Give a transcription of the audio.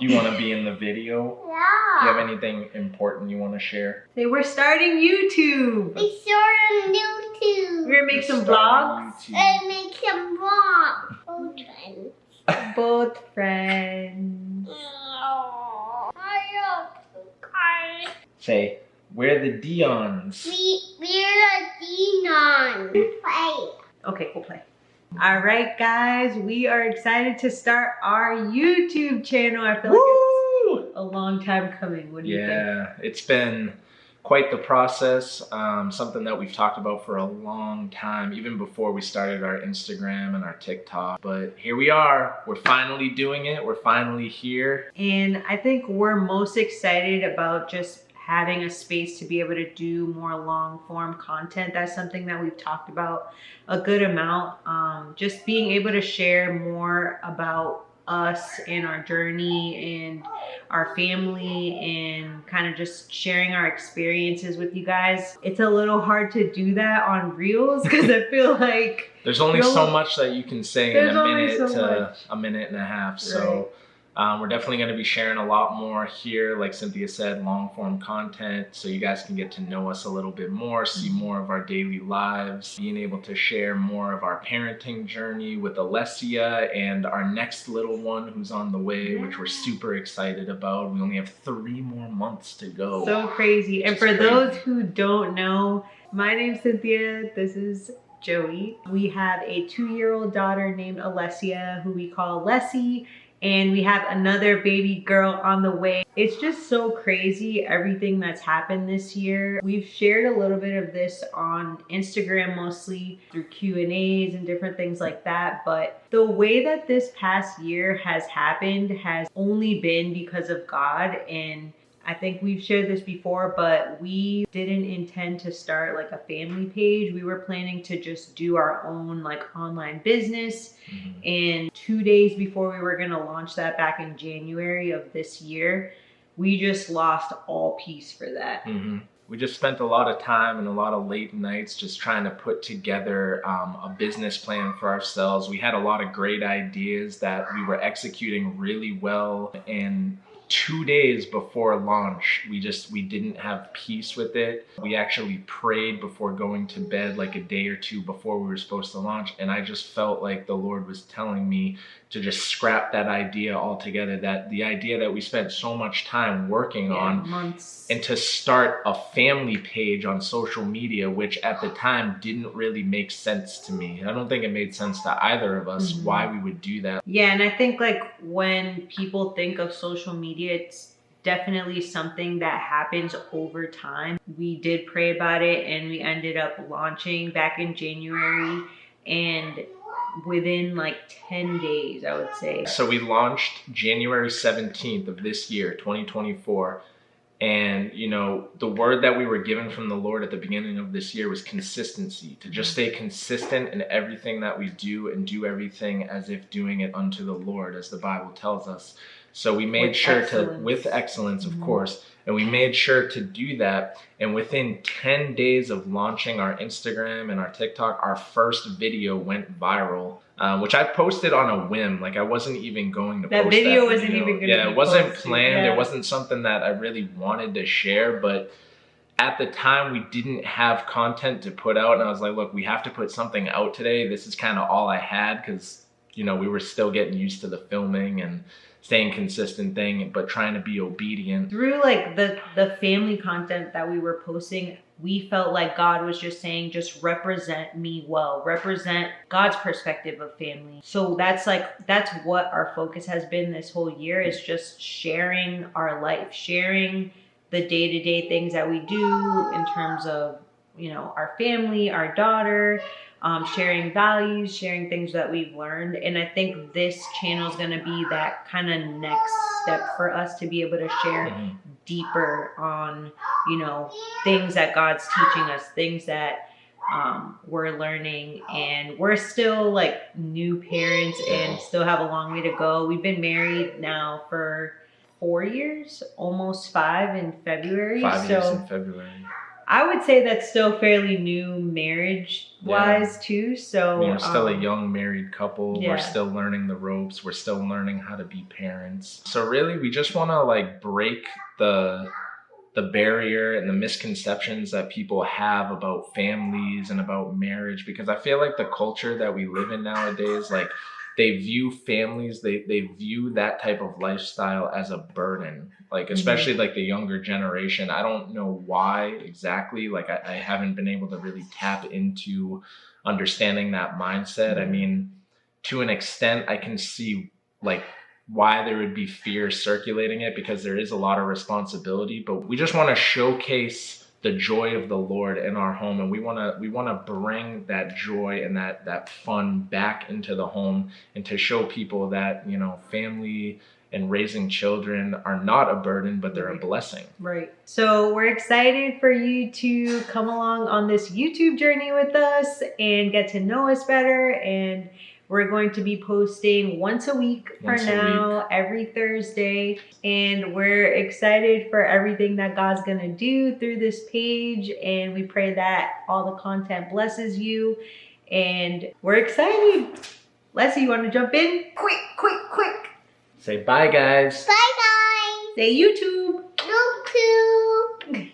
You want to be in the video? Yeah. Do you have anything important you want to share? Say we're starting YouTube. We started YouTube. We're gonna make some vlogs. And make some vlogs. Both friends. Both friends. I love you guys. Say, we're the Dions. We're the Dions. Play. Okay, we'll play. All right, guys, we are excited to start our YouTube channel. I feel like it's a long time coming. What do you think? Yeah, it's been quite the process. Something that we've talked about for a long time, even before we started our Instagram and our TikTok. But here we are. We're finally doing it. We're finally here. And I think we're most excited about just having a space to be able to do more long form content. That's something that we've talked about a good amount. Just being able to share more about us and our journey and our family and kind of just sharing our experiences with you guys. It's a little hard to do that on Reels because I feel like there's only so much that you can say in a minute to a minute and a half. So we're definitely going to be sharing a lot more here, like Cynthia said, long form content, so you guys can get to know us a little bit more, see more of our daily lives, being able to share more of our parenting journey with Alessia and our next little one who's on the way, which we're super excited about. We only have 3 more months to go. So crazy. And for those who don't know, my name's Cynthia. This is Joey. We have a 2-year-old daughter named Alessia, who we call Lessie. And we have another baby girl on the way. It's just so crazy, everything that's happened this year. We've shared a little bit of this on Instagram, mostly through Q&As and different things like that. But the way that this past year has happened has only been because of God. And I think we've shared this before, but we didn't intend to start like a family page. We were planning to just do our own like online business. And 2 days before we were gonna launch that back in January of this year, we just lost all peace for that. We just spent a lot of time and a lot of late nights just trying to put together a business plan for ourselves. We had a lot of great ideas that we were executing really well, and 2 days before launch, we didn't have peace with it. We actually prayed before going to bed like a day or two before we were supposed to launch. And I just felt like the Lord was telling me to just scrap that idea altogether, that the idea that we spent so much time working on months, and to start a family page on social media, which at the time didn't really make sense to me. I don't think it made sense to either of us why we would do that. Yeah, and I think like when people think of social media, it's definitely something that happens over time. We did pray about it and we ended up launching back in January, and within like 10 days, I would say. So we launched January 17th of this year, 2024. And, you know, the word that we were given from the Lord at the beginning of this year was consistency, to just stay consistent in everything that we do and do everything as if doing it unto the Lord, as the Bible tells us. So we made with excellence, of course, and we made sure to do that. And within 10 days of launching our Instagram and our TikTok, our first video went viral, which I posted on a whim. Like I wasn't even going to post that video. Wasn't even going to be it wasn't posted, planned. It wasn't something that I really wanted to share, but at the time we didn't have content to put out. And I was like, look, we have to put something out today. This is kind of all I had because, you know, we were still getting used to the filming and staying consistent thing, but trying to be obedient. Through like the family content that we were posting, we felt like God was just saying, just represent me well, represent God's perspective of family. So that's what our focus has been this whole year, is just sharing our life, sharing the day-to-day things that we do in terms of, you know, our family, our daughter, sharing values, sharing things that we've learned. And I think this channel is going to be that kind of next step for us to be able to share deeper on, you know, things that God's teaching us, things that we're learning. And we're still like new parents and still have a long way to go. We've been married now for 4 years, almost 5 in February. 5 years in February. I would say that's still fairly new marriage-wise too. So We're still a young married couple. Yeah. We're still learning the ropes. We're still learning how to be parents. So really, we just want to like break the barrier and the misconceptions that people have about families and about marriage, because I feel like the culture that we live in nowadays, like they view families, they view that type of lifestyle as a burden, like especially like the younger generation. I don't know why exactly, like I haven't been able to really tap into understanding that mindset. I mean, to an extent I can see like why there would be fear circulating it, because there is a lot of responsibility, but we just want to showcase the joy of the Lord in our home, and we want to bring that joy and that fun back into the home, and to show people that, you know, family and raising children are not a burden, but they're a blessing. Right. So we're excited for you to come along on this YouTube journey with us and get to know us better. And we're going to be posting once a week for now, every Thursday. And we're excited for everything that God's going to do through this page. And we pray that all the content blesses you. And we're excited. Leslie, you want to jump in? Quick. Say bye, guys. Bye, guys. Say YouTube. YouTube.